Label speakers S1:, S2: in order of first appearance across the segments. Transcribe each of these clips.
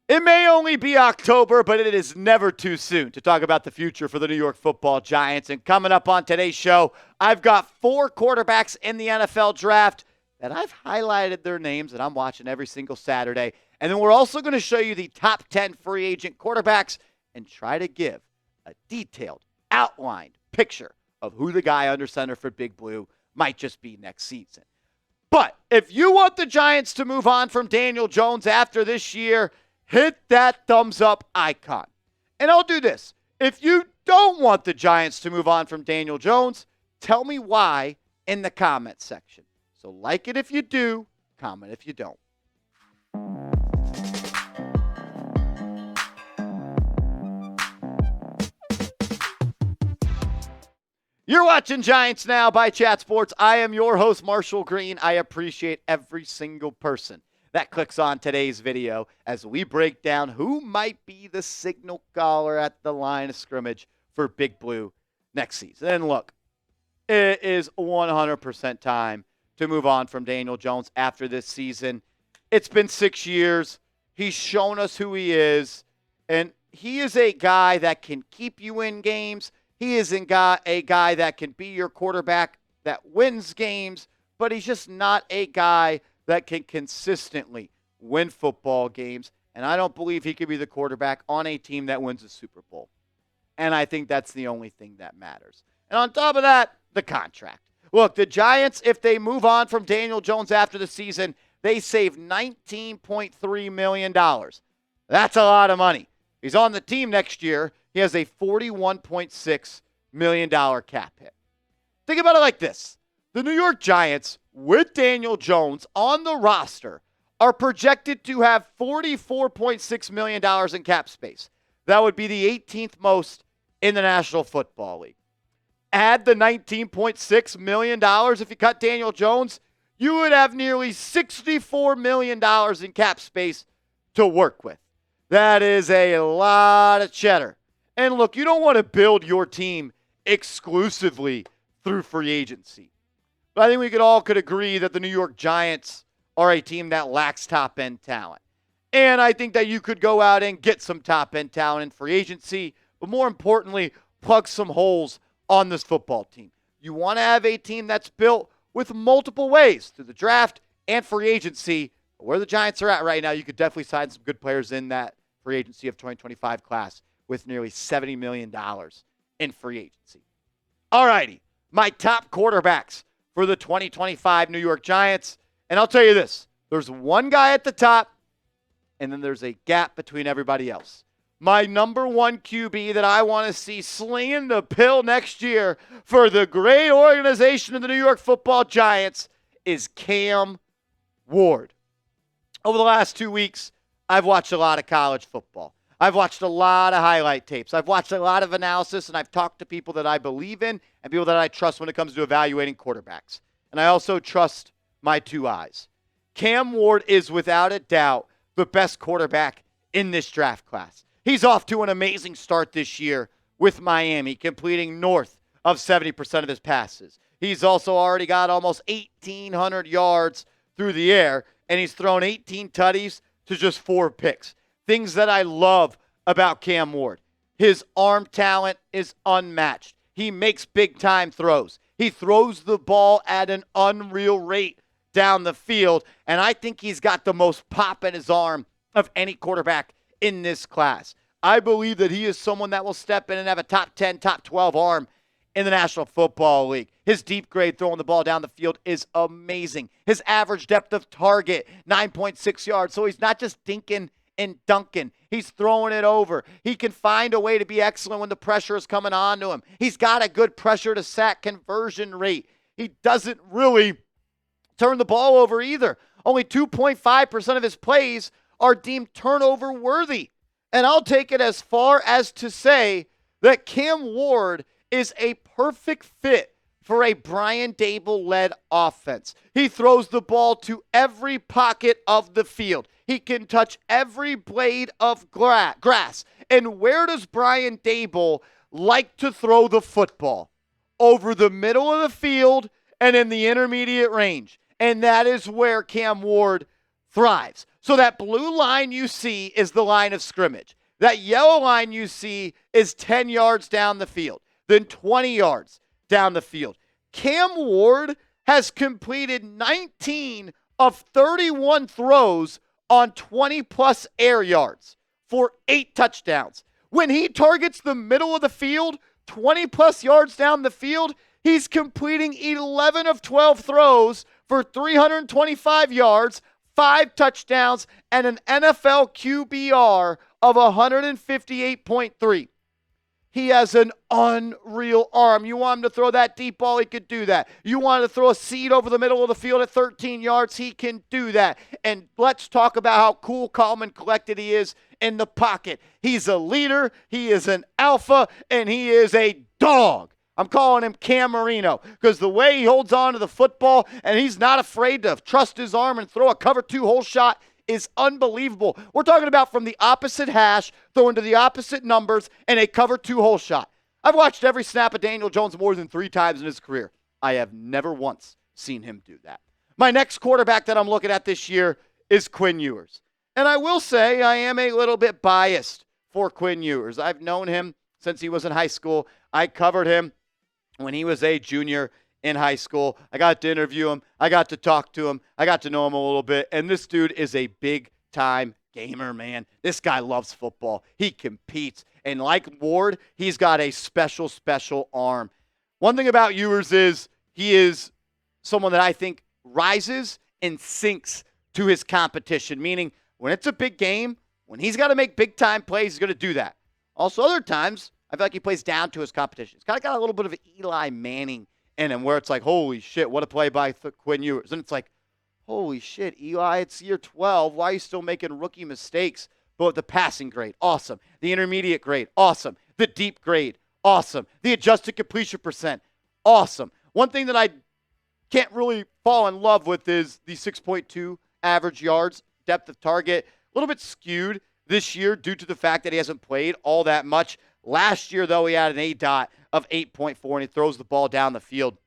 S1: It may only be October, but it is never too soon to talk about the future for the New York Football Giants. And coming up on today's show, I've got 4 quarterbacks in the NFL draft that I've highlighted their names and I'm watching every single Saturday. And then we're also going to show you the top 10 free agent quarterbacks and try to give a detailed, outlined picture of who the guy under center for Big Blue might just be next season. But if you want the Giants to move on from Daniel Jones after this year, hit that thumbs up icon. And I'll do this. If you don't want the Giants to move on from Daniel Jones, tell me why in the comment section. So like it if you do, comment if you don't. You're watching Giants Now by Chat Sports. I am your host, Marshall Green. I appreciate every single person that clicks on today's video as we break down who might be the signal caller at the line of scrimmage for Big Blue next season. And look, it is 100% time to move on from Daniel Jones after this season. It's been 6 years. He's shown us who he is, and he is a guy that can keep you in games. He is a guy that can be your quarterback that wins games, but he's just not a guy that can consistently win football games. And I don't believe he could be the quarterback on a team that wins a Super Bowl. And I think that's the only thing that matters. And on top of that, the contract. Look, the Giants, if they move on from Daniel Jones after the season, they save $19.3 million. That's a lot of money. He's on the team next year. He has a $41.6 million cap hit. Think about it like this. The New York Giants, with Daniel Jones on the roster, are projected to have $44.6 million in cap space. That would be the 18th most in the National Football League. Add the $19.6 million if you cut Daniel Jones, you would have nearly $64 million in cap space to work with. That is a lot of cheddar. And look, you don't want to build your team exclusively through free agency. But I think we could agree that the New York Giants are a team that lacks top-end talent. And I think that you could go out and get some top-end talent in free agency, but more importantly, plug some holes on this football team. You want to have a team that's built with multiple ways through the draft and free agency. Where the Giants are at right now, you could definitely sign some good players in that free agency of 2025 class with nearly $70 million in free agency. All righty, my top quarterbacks for the 2025 New York Giants. And I'll tell you this, there's one guy at the top, and then there's a gap between everybody else. My number one QB that I want to see slinging the pill next year for the great organization of the New York Football Giants is Cam Ward. Over the last 2 weeks, I've watched a lot of college football. I've watched a lot of highlight tapes. I've watched a lot of analysis, and I've talked to people that I believe in and people that I trust when it comes to evaluating quarterbacks. And I also trust my 2 eyes. Cam Ward is without a doubt the best quarterback in this draft class. He's off to an amazing start this year with Miami, completing north of 70% of his passes. He's also already got almost 1,800 yards through the air, and he's thrown 18 tutties to just 4 picks. Things that I love about Cam Ward. His arm talent is unmatched. He makes big-time throws. He throws the ball at an unreal rate down the field, and I think he's got the most pop in his arm of any quarterback in this class. I believe that he is someone that will step in and have a top 10, top 12 arm in the National Football League. His deep grade throwing the ball down the field is amazing. His average depth of target, 9.6 yards. So he's not just dinking and dunking. He's throwing it over. He can find a way to be excellent when the pressure is coming on to him. He's got a good pressure to sack conversion rate. He doesn't really turn the ball over either. Only 2.5% of his plays are deemed turnover worthy. And I'll take it as far as to say that Cam Ward is a perfect fit for a Brian Daboll-led offense. He throws the ball to every pocket of the field. He can touch every blade of grass. And where does Brian Daboll like to throw the football? Over the middle of the field and in the intermediate range. And that is where Cam Ward thrives. So that blue line you see is the line of scrimmage. That yellow line you see is 10 yards down the field, then 20 yards down the field. Cam Ward has completed 19 of 31 throws on 20-plus air yards for 8 touchdowns. When he targets the middle of the field, 20-plus yards down the field, he's completing 11 of 12 throws for 325 yards, 5 touchdowns, and an NFL QBR of 158.3. He has an unreal arm. You want him to throw that deep ball, he could do that. You want him to throw a seed over the middle of the field at 13 yards, he can do that. And let's talk about how cool, calm, and collected he is in the pocket. He's a leader, he is an alpha, and he is a dog. I'm calling him Cam Marino because the way he holds on to the football and he's not afraid to trust his arm and throw a cover 2 hole shot is unbelievable. We're talking about from the opposite hash, throwing to the opposite numbers, and a cover 2 hole shot. I've watched every snap of Daniel Jones more than 3 times in his career. I have never once seen him do that. My next quarterback that I'm looking at this year is Quinn Ewers. And I will say I am a little bit biased for Quinn Ewers. I've known him since he was in high school. I covered him when he was a junior in high school. I got to interview him. I got to talk to him. I got to know him a little bit. And this dude is a big-time gamer, man. This guy loves football. He competes. And like Ward, he's got a special, special arm. One thing about Ewers is he is someone that I think rises and sinks to his competition, meaning when it's a big game, when he's got to make big-time plays, he's going to do that. Also, other times, I feel like he plays down to his competition. He's kind of got a little bit of an Eli Manning in him where it's like, holy shit, what a play by Quinn Ewers. And it's like, holy shit, Eli, it's year 12. Why are you still making rookie mistakes? But the passing grade, awesome. The intermediate grade, awesome. The deep grade, awesome. The adjusted completion percent, awesome. One thing that I can't really fall in love with is the 6.2 average yards, depth of target. A little bit skewed this year due to the fact that he hasn't played all that much. Last year, though, he had an ADOT of 8.4, and he throws the ball down the field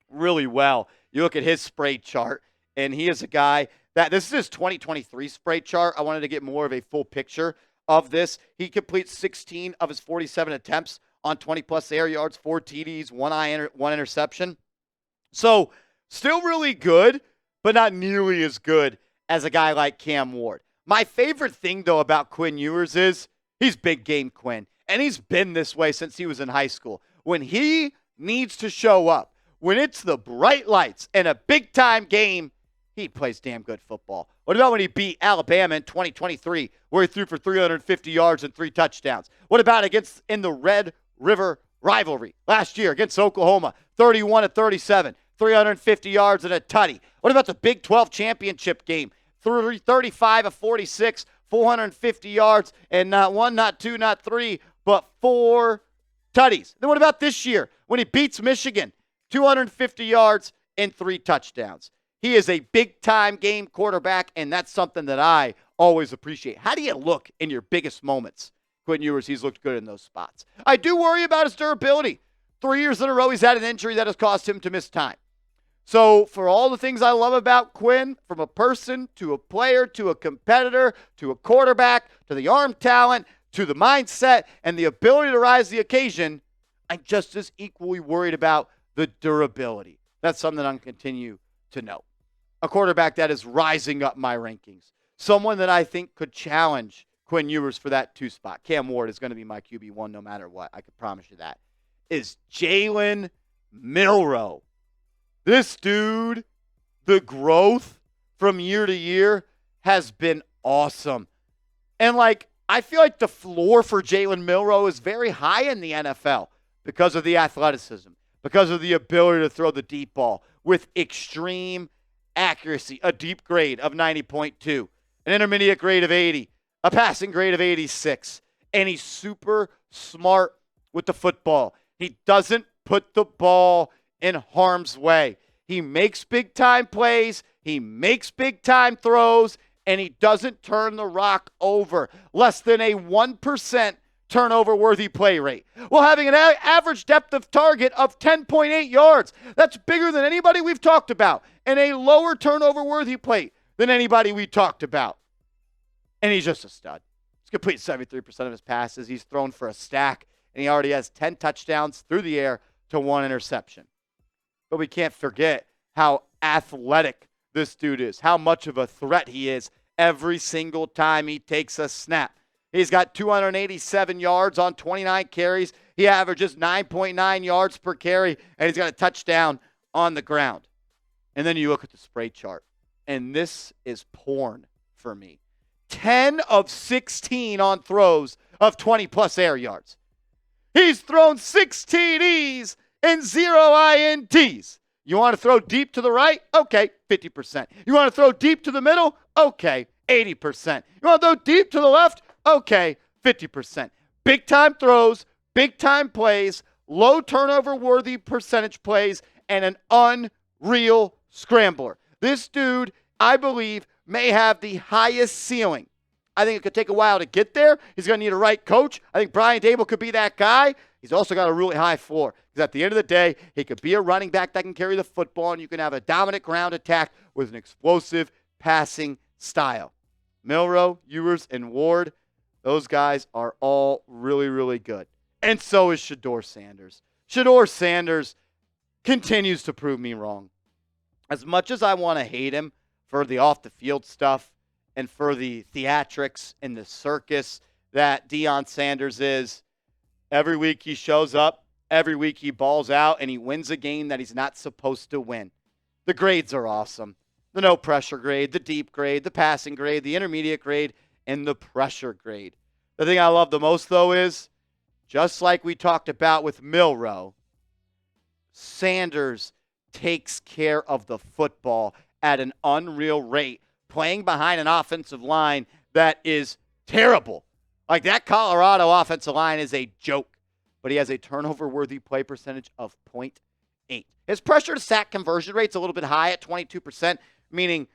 S1: really well. You look at his spray chart, and he is a guy that this is his 2023 spray chart. I wanted to get more of a full picture of this. He completes 16 of his 47 attempts on 20-plus air yards, 4 TDs, 1 interception. So still really good, but not nearly as good as a guy like Cam Ward. My favorite thing, though, about Quinn Ewers is he's big game Quinn. And he's been this way since he was in high school. When he needs to show up, when it's the bright lights and a big-time game, he plays damn good football. What about when he beat Alabama in 2023, where he threw for 350 yards and 3 touchdowns? What about in the Red River rivalry last year against Oklahoma, 31-37, 350 yards and a tutty? What about the Big 12 championship game, 35-46, 450 yards, and not 1, not 2, not 3, but 4 tutties? Then what about this year when he beats Michigan, 250 yards and 3 touchdowns? He is a big-time game quarterback, and that's something that I always appreciate. How do you look in your biggest moments? Quinn Ewers, he's looked good in those spots. I do worry about his durability. 3 years in a row, he's had an injury that has caused him to miss time. So for all the things I love about Quinn, from a person to a player to a competitor to a quarterback to the arm talent to the mindset and the ability to rise to the occasion, I'm just as equally worried about the durability. That's something I'm going to continue to know. A quarterback that is rising up my rankings. Someone that I think could challenge Quinn Ewers for that 2 spot. Cam Ward is going to be my QB1 no matter what. I can promise you that. Is Jalen Milroe. This dude, the growth from year to year has been awesome. And I feel like the floor for Jalen Milroe is very high in the NFL because of the athleticism, because of the ability to throw the deep ball with extreme accuracy, a deep grade of 90.2, an intermediate grade of 80, a passing grade of 86, and he's super smart with the football. He doesn't put the ball in harm's way. He makes big-time plays, he makes big-time throws, and he doesn't turn the rock over. Less than a 1% turnover-worthy play rate, while having an average depth of target of 10.8 yards. That's bigger than anybody we've talked about, and a lower turnover-worthy play than anybody we talked about. and he's just a stud. He's completed 73% of his passes. He's thrown for a stack, and he already has 10 touchdowns through the air to 1 interception. But we can't forget how athletic this dude is, how much of a threat he is every single time he takes a snap. He's got 287 yards on 29 carries. He averages 9.9 yards per carry, and he's got a touchdown on the ground. And then you look at the spray chart, and this is porn for me. 10 of 16 on throws of 20-plus air yards. He's thrown 6 TDs and 0 INTs. You want to throw deep to the right? Okay, 50%. You want to throw deep to the middle? Okay, 80%. You want to throw deep to the left? Okay, 50%. Big-time throws, big-time plays, low turnover-worthy percentage plays, and an unreal scrambler. This dude, I believe, may have the highest ceiling. I think it could take a while to get there. He's going to need a right coach. I think Brian Daboll could be that guy. He's also got a really high floor because at the end of the day, he could be a running back that can carry the football, and you can have a dominant ground attack with an explosive passing style. Milroe, Ewers, and Ward, those guys are all really, really good. And so is Shedeur Sanders. Shedeur Sanders continues to prove me wrong. As much as I want to hate him for the off-the-field stuff and for the theatrics and the circus that Deion Sanders is, every week he shows up, every week he balls out, and he wins a game that he's not supposed to win. The grades are awesome. The no-pressure grade, the deep grade, the passing grade, the intermediate grade, and the pressure grade. The thing I love the most, though, is just like we talked about with Milroe, Sanders takes care of the football at an unreal rate, playing behind an offensive line that is terrible. Like, that Colorado offensive line is a joke, but he has a turnover-worthy play percentage of 0.8. His pressure to sack conversion rate's a little bit high at 22%, meaning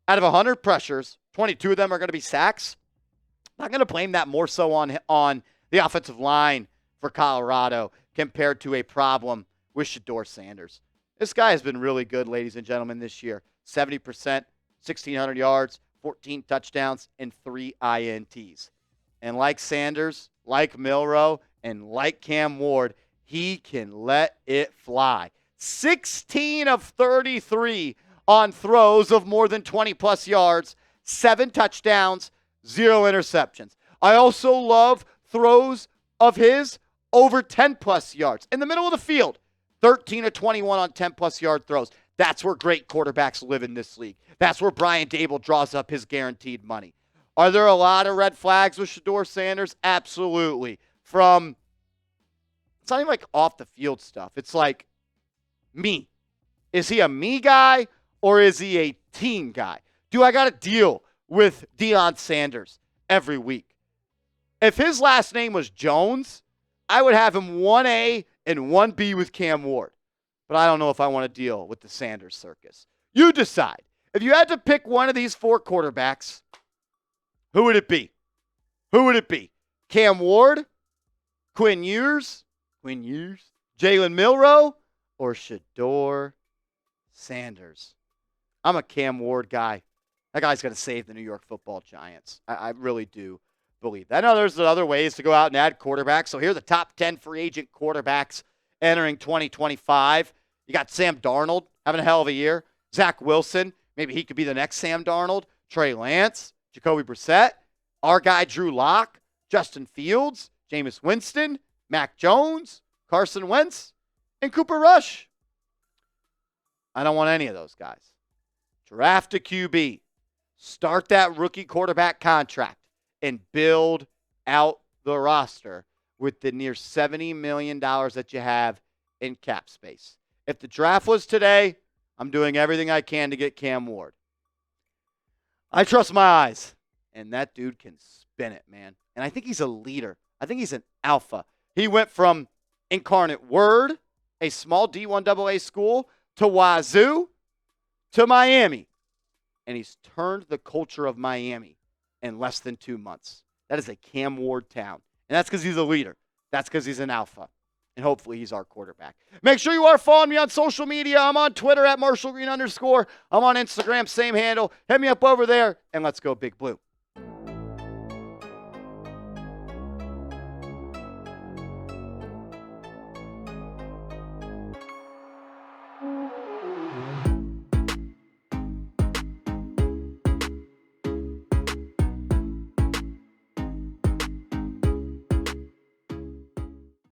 S1: out of 100 pressures, 22 of them are going to be sacks. I'm not going to blame that more so on the offensive line for Colorado compared to a problem with Shedeur Sanders. This guy has been really good, ladies and gentlemen, this year. 70%, 1,600 yards, 14 touchdowns, and 3 INTs. And like Sanders, like Milroe, and like Cam Ward, he can let it fly. 16 of 33 on throws of more than 20-plus yards, 7 touchdowns, 0 interceptions. I also love throws of his over 10-plus yards. In the middle of the field, 13 of 21 on 10-plus yard throws. That's where great quarterbacks live in this league. That's where Brian Daboll draws up his guaranteed money. Are there a lot of red flags with Shedeur Sanders? Absolutely. It's not even like off the field stuff. It's like me. Is he a me guy or is he a team guy? Do I got to deal with Deion Sanders every week? If his last name was Jones, I would have him 1A and 1B with Cam Ward. But I don't know if I want to deal with the Sanders circus. You decide. If you had to pick one of these 4 quarterbacks, who would it be? Who would it be? Cam Ward, Quinn Ewers, Jalen Milroe, or Shedeur Sanders? I'm a Cam Ward guy. That guy's going to save the New York Football Giants. I really do believe that. I know there's other ways to go out and add quarterbacks. So here are the top 10 free agent quarterbacks entering 2025. You got Sam Darnold having a hell of a year. Zach Wilson, maybe he could be the next Sam Darnold. Trey Lance, Jacoby Brissett, our guy Drew Lock, Justin Fields, Jameis Winston, Mac Jones, Carson Wentz, and Cooper Rush. I don't want any of those guys. Draft a QB. Start that rookie quarterback contract and build out the roster with the near $70 million that you have in cap space. If the draft was today, I'm doing everything I can to get Cam Ward. I trust my eyes, and that dude can spin it, man. And I think he's a leader. I think he's an alpha. He went from Incarnate Word, a small D1 AA school, to Wazoo, to Miami. And he's turned the culture of Miami in less than 2 months. That is a Cam Ward town. And that's because he's a leader. That's because he's an alpha. And hopefully he's our quarterback. Make sure you are following me on social media. I'm on Twitter at @MarshallGreen_. I'm on Instagram, same handle. Hit me up over there, and let's go Big Blue.